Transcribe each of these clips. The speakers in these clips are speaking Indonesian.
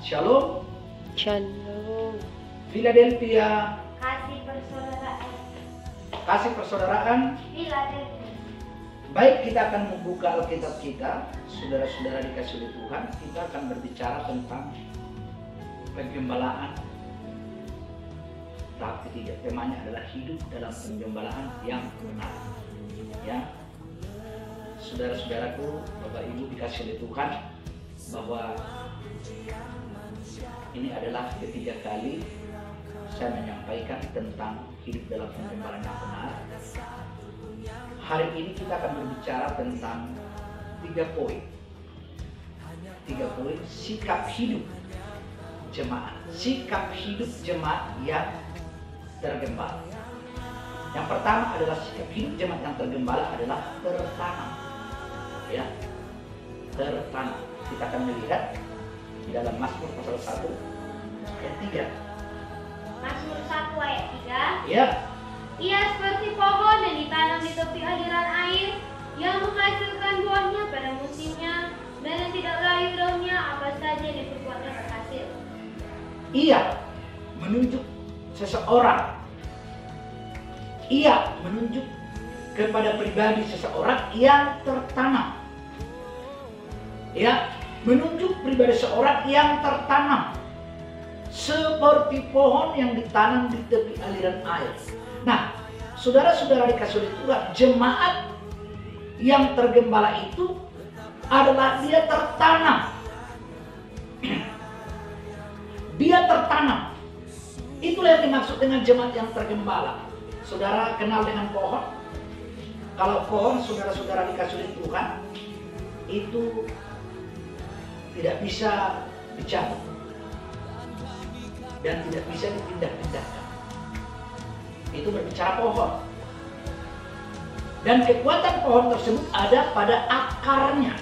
Shalom. Shalom. Philadelphia. Kasih persaudaraan. Kasih persaudaraan. Philadelphia. Baik, kita akan membuka Alkitab kita. Saudara-saudara dikasih oleh Tuhan, kita akan berbicara tentang penggembalaan. Tahap ketiga, temanya adalah hidup dalam penggembalaan yang benar. Ya, saudara-saudaraku, Bapak Ibu dikasih oleh Tuhan, bahwa ini adalah ketiga kali saya menyampaikan tentang hidup dalam penggembalaan yang benar. Hari ini kita akan berbicara tentang 3 poin. 3 poin sikap hidup jemaat. Sikap hidup jemaat yang tergembala. Yang pertama adalah sikap hidup jemaat yang tergembala adalah tertanam. Ya, tertanam. Kita akan melihat di dalam Mazmur pasal 1 ayat 3. Mazmur 1 ayat 3. Ya. Ia seperti pohon yang ditanam di tepi aliran air, yang menghasilkan buahnya pada musimnya, dan yang tidak layu daunnya, apa saja yang diperbuatnya berhasil. Ia menunjuk seseorang. Ia menunjuk kepada pribadi seseorang yang tertanam. Ya, menunjuk pribadi seorang yang tertanam seperti pohon yang ditanam di tepi aliran air. Nah, saudara-saudara dikasih oleh Tuhan, jemaat yang tergembala itu adalah dia tertanam. Dia tertanam. Itulah yang dimaksud dengan jemaat yang tergembala. Saudara kenal dengan pohon? Kalau pohon, saudara-saudara dikasih oleh Tuhan, itu tidak bisa dicabut dan tidak bisa dipindah-pindahkan. Itu berbicara pohon. Dan kekuatan pohon tersebut ada pada akarnya.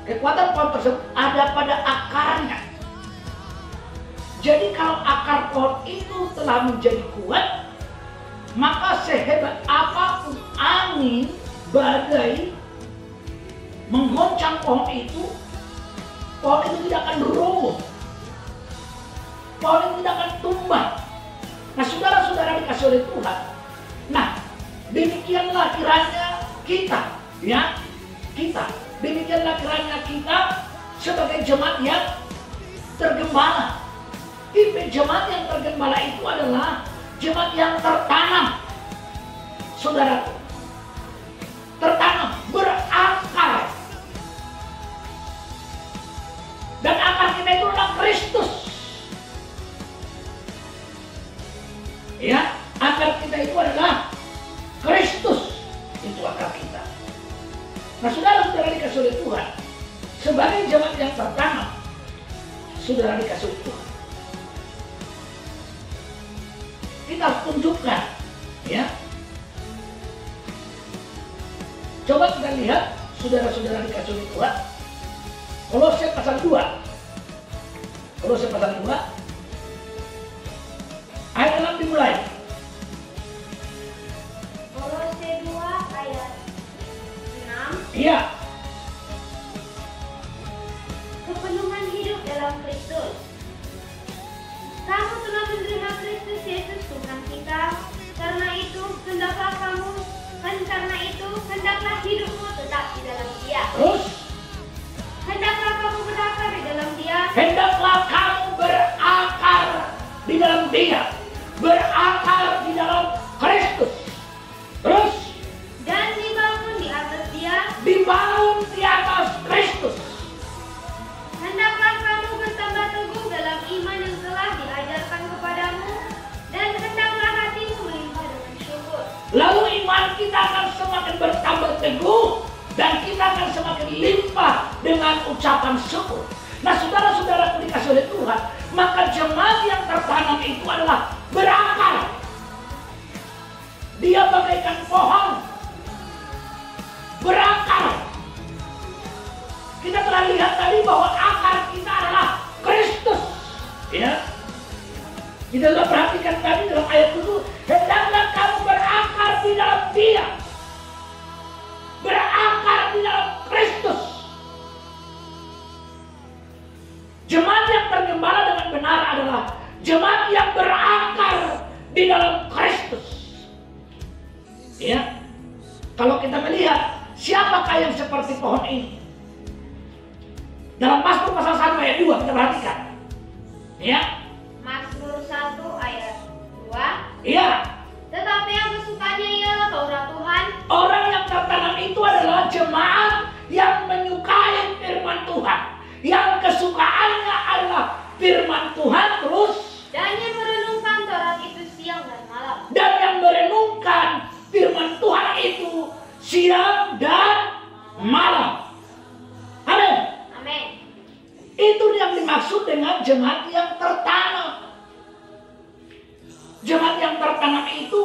Kekuatan pohon tersebut ada pada akarnya. Jadi kalau akar pohon itu telah menjadi kuat, maka sehebat apapun angin, badai menggoncang pohon itu tidak akan roboh. Pohon itu tidak akan tumbang. Nah, saudara-saudara dikasih oleh Tuhan. Nah, demikianlah kiranya kita, ya, kita. Demikianlah kiranya kita sebagai jemaat yang tergembala. Tipe jemaat yang tergembala itu adalah jemaat yang tertanam. Saudara, tertanam, berakar. Dan akar kita itu adalah Kristus. Ya, akar kita itu adalah Kristus. Itu akar kita. Nah, saudara-saudara dikasih oleh Tuhan, sebagai jemaat yang tertanam, saudara dikasih oleh Tuhan, kita harus tunjukkan, ya. Coba kita lihat, saudara-saudara dikasih oleh Tuhan, Kolose pasal 2. Kolose pasal 2 ayat 6 dimulai. Kolose 2 ayat 6. Iya. Kepenuhan hidup dalam Kristus. Kamu telah menerima Kristus Yesus Tuhan kita. Karena itu hendaklah hidupmu tetap di dalam Dia. Terus, Hendaklah kamu berakar di dalam Dia. hendaklah kamu berakar di dalam Dia, berakar di dalam Kristus. Terus, Dan dibangun di atas Dia. dibangun di atas Kristus. Hendaklah kamu bertambah teguh dalam iman yang telah diajarkan kepadamu, dan hendaklah hatimu melimpah dengan syukur. Lalu iman kita akan semakin bertambah teguh dan kita akan semakin limpah dengan ucapan syukur. Nah, saudara-saudara dikasih oleh Tuhan, maka jemaat yang tertanam itu adalah berakar. Dia bagaikan pohon berakar. Kita telah lihat tadi bahwa akar kita adalah Kristus. Ya, kita sudah perhatikan tadi dalam ayat itu, hendaklah kamu berakar di dalam Dia, berakar di dalam Kristus. Jemaat yang tergembala dengan benar adalah jemaat yang berakar di dalam Kristus. Ya, kalau kita melihat siapakah yang seperti pohon ini? Dalam Mazmur pasal 1 ayat 2 kita perhatikan. Ya. Mazmur 1 ayat 2. Iya. Tetapi yang kesukaannya ialah Taurat Tuhan. Orang yang tertanam itu adalah jemaat yang menyukai firman Tuhan. Yang kesukaannya adalah firman Tuhan terus. Dan yang merenungkan Taurat itu siang dan malam. Dan yang merenungkan firman Tuhan itu siang dan malam. Amin. Amin. Itu yang dimaksud dengan jemaat yang tertanam. Jemaat yang tertanam itu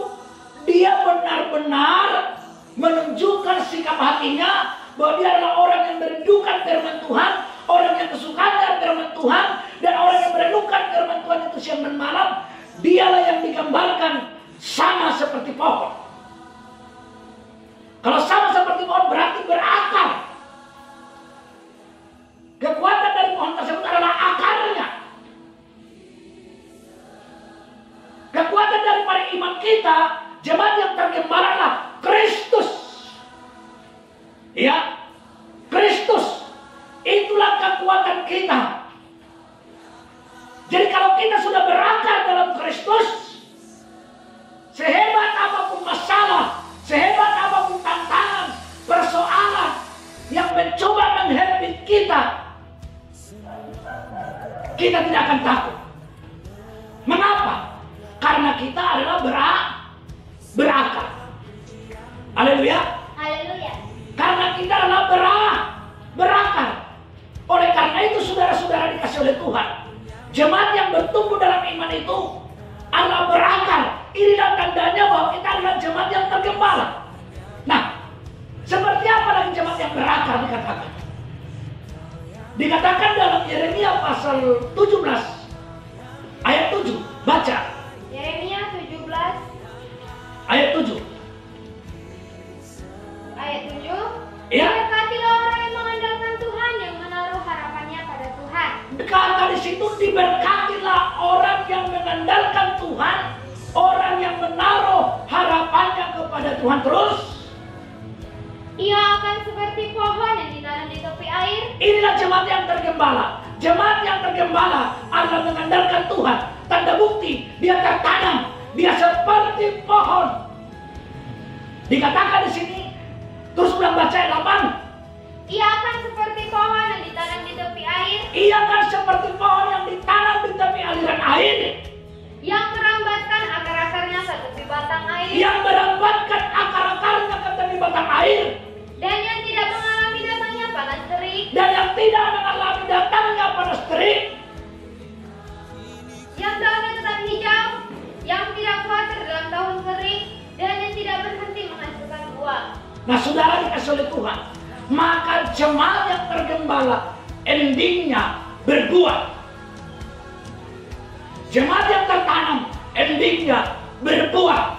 dia benar-benar menunjukkan sikap hatinya bahwa dia adalah orang yang merindukan firman Tuhan, orang yang kesukaan dengan firman Tuhan, dan orang yang merenungkan firman Tuhan itu siang dan malam. Dialah yang digambarkan sama seperti pohon. Kalau sama seperti pohon berarti berakar. Kekuatan dari pohon tersebut adalah akarnya. Kekuatan daripada iman kita, jemaat yang tergembala adalah Kristus. Ya, Kristus. Itulah kekuatan kita. Jadi kalau kita sudah berakar dalam Kristus, sehebat apapun masalah, sehebat apapun tantangan, persoalan yang mencoba menghadapi kita tidak akan takut. Mengapa? Karena kita adalah berakar. Haleluya. Haleluya. Karena kita adalah berakar. Oleh karena itu saudara-saudara dikasih oleh Tuhan, jemaat yang bertumbuh dalam iman itu adalah berakar. Inilah tandanya bahwa kita adalah jemaat yang tergembala. Nah, seperti apa lagi jemaat yang berakar dikatakan? Dikatakan dalam Yeremia pasal 17 ayat 7. Baca. Yeremia 17 ayat 7. ayat 7. Ya. Diberkatilah orang yang mengandalkan Tuhan, yang menaruh harapannya pada Tuhan. Kata di situ diberkatilah orang yang mengandalkan Tuhan, orang yang menaruh harapannya kepada Tuhan. Terus Ia akan seperti pohon yang ditanam di tepi air. inilah jemaat yang tergembala. Jemaat yang tergembala adalah mengandalkan Tuhan. Tanda bukti dia tertanam, dia seperti pohon. Dikatakan di sini, terus ulang baca ayat 8. Ia akan seperti pohon yang ditanam di tepi air, Ia akan seperti pohon yang ditanam di tepi aliran air, yang merambatkan akar-akarnya ke tepi batang air, yang merambatkan akar-akarnya ke tepi batang air, dan yang tidak mengalami datangnya panas terik, dan yang tidak mengalami datangnya panas terik, yang daunnya tetap hijau, yang tidak khawatir dalam tahun kering, dan yang tidak berhenti menghasilkan buah. Nah, saudara dikasih oleh Tuhan, maka jemaat yang tergembala endingnya berbuah. Jemaat yang tertanam endingnya berbuah.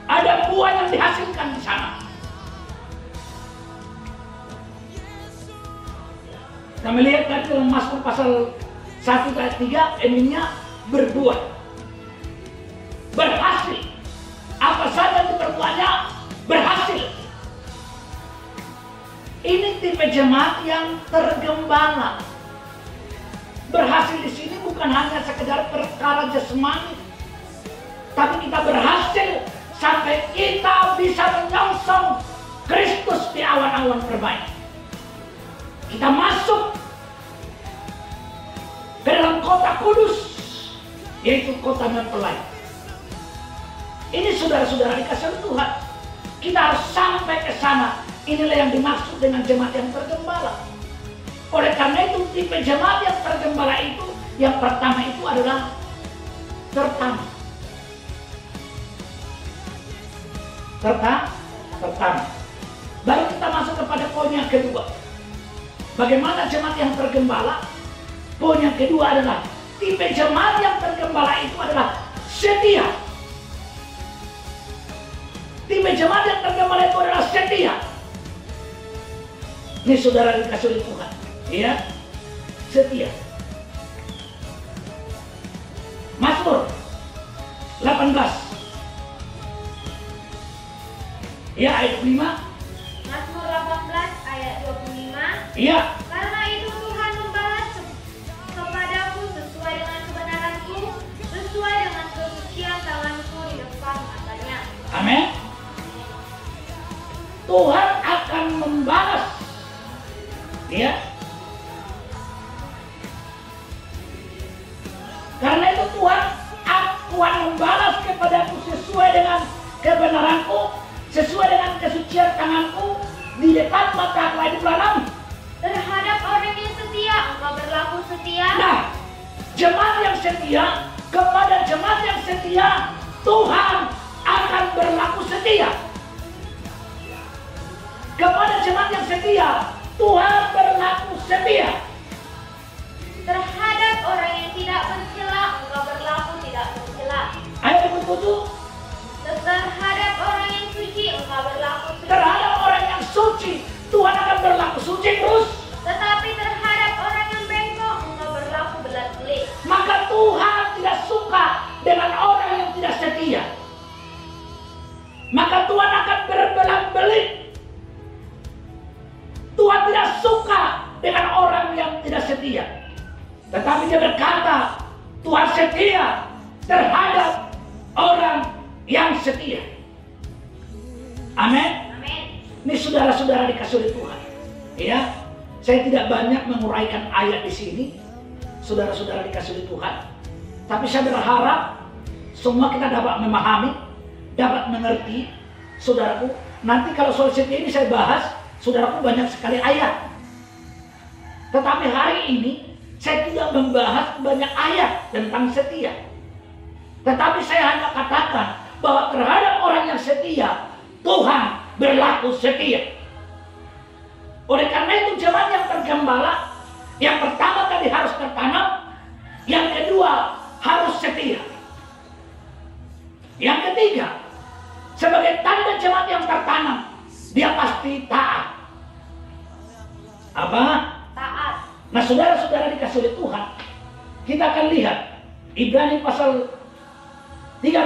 Ada buah yang dihasilkan di sana. Kita melihat tadi dalam Mazmur pasal 1 ayat 3, endingnya berbuah, berhasil. Apa saja diperbuatnya berhasil. Ini tipe jemaat yang tergembala. Berhasil di sini bukan hanya sekedar perkara jasmani, tapi kita berhasil sampai kita bisa menyongsong Kristus di awan-awan terbaik. Kita masuk ke dalam kota kudus, yaitu kota mempelai. Ini saudara-saudara dikasih oleh Tuhan. Kita harus sampai ke sana. Inilah yang dimaksud dengan jemaat yang tergembala. Oleh karena itu, tipe jemaat yang tergembala itu, yang pertama itu adalah tertanam. Tertanam. Baru kita masuk kepada poin yang kedua. Bagaimana jemaat yang tergembala? Poin yang kedua adalah tipe jemaat yang tergembala itu adalah setia. Tipe jemaat yang tergembala itu adalah setia. Ini saudara dikasih oleh Tuhan, ya. setia. Mazmur 18 ya ayat 5. Mazmur 18 ayat 25. Iya. Karena itu Tuhan membalas kepadaku sesuai dengan kebenaranku, sesuai dengan kesucian tanganku di depan matanya. Amin. Tuhan akan membalas. Ya. Karena itu Tuhan akan membalas kepadaku sesuai dengan kebenaranku, sesuai dengan kesucian tanganku di depan mata aku. Ayat 26. Terhadap orang yang setia, engkau berlaku setia. Nah, jemaat yang setia, kepada jemaat yang setia, Tuhan akan berlaku setia. Kepada jemaat yang setia, Tuhan berlaku setia. Terhadap orang yang tidak bercela, engkau berlaku tidak bercela. Ayat 27. Terhadap orang yang suci, engkau berlaku suci. Terhadap orang yang suci, Tuhan akan berlaku suci terus. Tetapi terhadap orang yang bengkok, engkau berlaku belat-belit. Maka Tuhan tidak suka dengan orang yang tidak setia. Maka Tuhan akan berbelat-belit. Tuhan tidak suka dengan orang yang tidak setia. Tetapi dia berkata, Tuhan setia terhadap orang yang setia. Amin. Amin. Ini saudara-saudara dikasih oleh Tuhan. Ya, saya tidak banyak menguraikan ayat di sini. Saudara-saudara dikasih oleh Tuhan. Tapi saya berharap semua kita dapat memahami, dapat mengerti, saudaraku. Nanti kalau soal setia ini saya bahas, saudaraku, banyak sekali ayat. Tetapi hari ini saya tidak membahas banyak ayat tentang setia. Tetapi saya hanya katakan bahwa terhadap orang yang setia, Tuhan berlaku setia. Oleh karena itu jemaat yang tergembala, yang pertama tadi harus tertanam, yang kedua harus setia. Yang ketiga, sebagai tanda jemaat yang tertanam, dia pasti taat. Apa? Taat. Nah, saudara-saudara dikasih oleh Tuhan, kita akan lihat Ibrani pasal 13.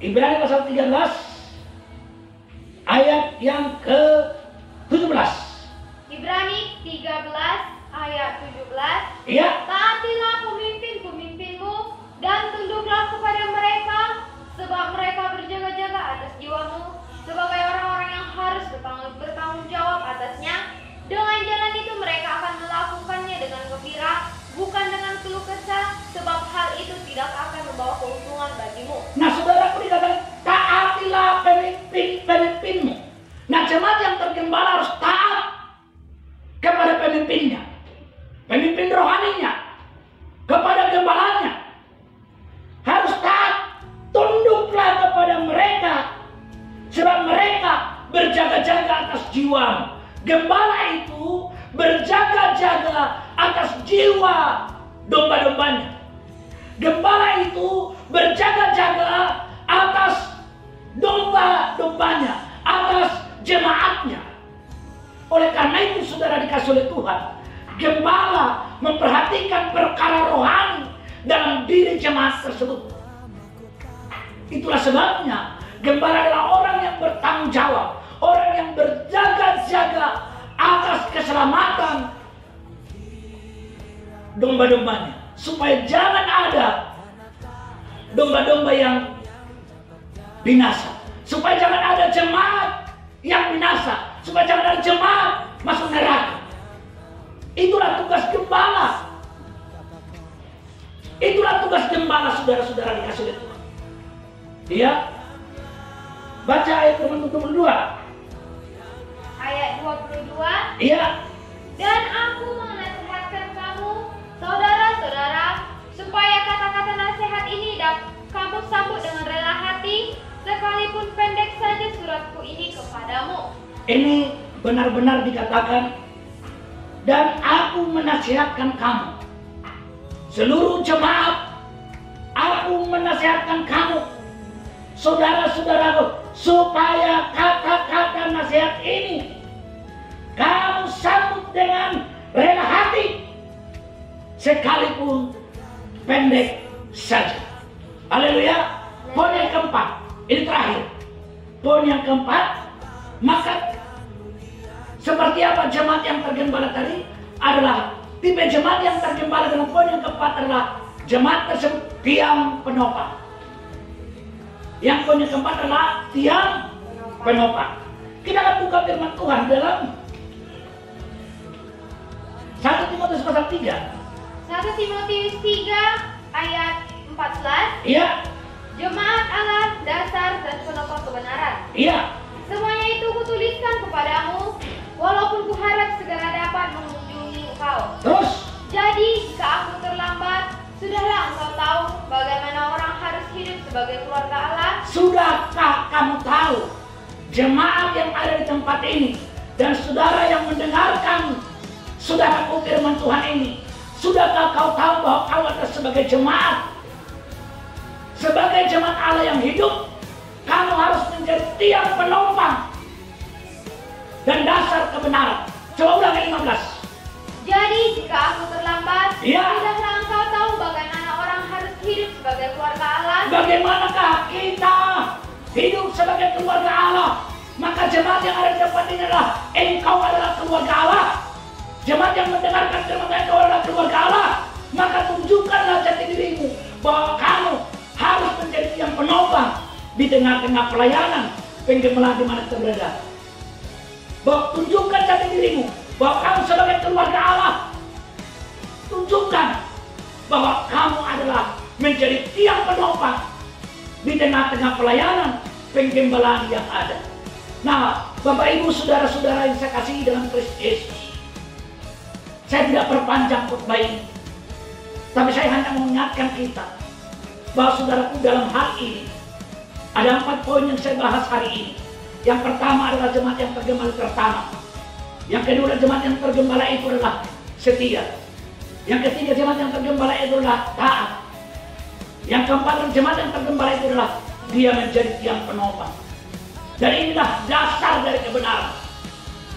Ibrani pasal 13 ayat yang ke-17. Ibrani 13 ayat 17. Iya. Taatilah pemimpin-pemimpinmu dan tunduklah kepada mereka, sebab mereka berjaga-jaga atas jiwamu sebagai orang-orang yang harus bertanggung jawab atasnya. Dengan jalan itu mereka akan melakukannya dengan gembira, bukan dengan keluh kesah, sebab hal itu tidak akan membawa keuntungan bagimu. Nah, saudaraku, dikatakan taatilah pemimpin-pemimpinmu. Nah, jemaat yang tergembala harus taat kepada pemimpinnya, pemimpin rohaninya, kepada gembalanya. Harus taat, tunduklah kepada mereka, sebab mereka berjaga-jaga atas jiwamu. Gembala itu berjaga-jaga atas jiwa domba-dombanya. Gembala itu berjaga-jaga atas domba-dombanya, atas jemaatnya. Oleh karena itu, saudara dikasih oleh Tuhan, gembala memperhatikan perkara rohani dalam diri jemaat tersebut. Itulah sebabnya gembala adalah orang yang bertanggung jawab, orang yang berjaga-jaga atas keselamatan domba-dombanya, supaya jangan ada domba-domba yang binasa, supaya jangan ada jemaat yang binasa, supaya jangan ada jemaat masuk neraka. Itulah tugas gembala. Itulah tugas gembala, saudara-saudara dikasih oleh Tuhan. Dia baca ayat 22. Ayat 22. Iya. Dan aku menasihatkan kamu, saudara-saudara, supaya kata-kata nasihat ini kamu sambut dengan rela hati, sekalipun pendek saja suratku ini kepadamu. Ini benar-benar dikatakan, dan aku menasihatkan kamu, seluruh jemaat, aku menasihatkan kamu, saudara-saudaraku, supaya kata-kata nasihat ini kamu sambut dengan sekalipun pendek saja. Haleluya. Poin yang keempat, ini terakhir. Poin yang keempat, maka seperti apa jemaat yang tergembala tadi adalah tipe jemaat yang tergembala dengan poin yang keempat adalah jemaat tersebut tiang penopang. Yang poin yang keempat adalah tiang penopang. Kita akan buka firman Tuhan dalam 1 Timotius pasal 3. 1 Timotius 3 ayat 14. Iya. Jemaat Allah dasar dan penopang kebenaran. Iya. Semuanya itu kutuliskan kepadamu, walaupun kuharap segera dapat mengunjungi engkau. Terus. Jadi jika aku terlambat, sudahlah engkau tahu bagaimana orang harus hidup sebagai keluarga Allah. Sudahkah kamu tahu, jemaat yang ada di tempat ini dan saudara yang mendengarkan saudaraku firman Tuhan ini, sudahkah kau tahu bahwa kau adalah sebagai jemaat Allah yang hidup? Kamu harus menjadi tiang penopang dan dasar kebenaran. Coba ulang yang 15. Jadi jika aku terlambat, Ya. sudahlah engkau tahu bagaimana orang harus hidup sebagai keluarga Allah. Bagaimanakah kita hidup sebagai keluarga Allah? Maka jemaat yang ada di tempat ini adalah engkau adalah keluarga Allah. Jemaat yang mendengarkan firman Tuhan, engkau adalah keluarga Allah. Maka tunjukkanlah jati dirimu bahwa kamu harus menjadi tiang penopang di tengah-tengah pelayanan penggemelaan di mana kita berada. Bahwa tunjukkan jati dirimu bahwa kamu sebagai keluarga Allah. Tunjukkan bahwa kamu adalah menjadi tiang penopang di tengah-tengah pelayanan penggembalaan yang ada. Nah, Bapak Ibu saudara-saudara yang saya kasihi dalam Kristus Yesus, saya tidak perpanjang khotbah ini, tapi saya hanya mengingatkan kita bahwa saudaraku dalam hal ini ada 4 poin yang saya bahas hari ini. Yang pertama adalah jemaat yang tergembala pertama. Yang kedua jemaat yang tergembala itu adalah setia. Yang ketiga jemaat yang tergembala itu adalah taat. Yang keempat jemaat yang tergembala itu adalah dia menjadi tiang penopang. Dan inilah dasar dari kebenaran.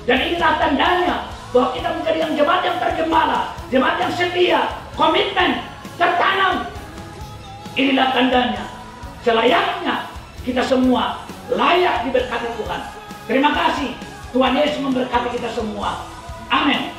Dan inilah tandanya bahwa kita menjadi yang jemaat yang tergembala, jemaat yang setia, komitmen, tertanam. Inilah tandanya selayaknya kita semua layak diberkati Tuhan. Terima kasih. Tuhan Yesus memberkati kita semua. Amin.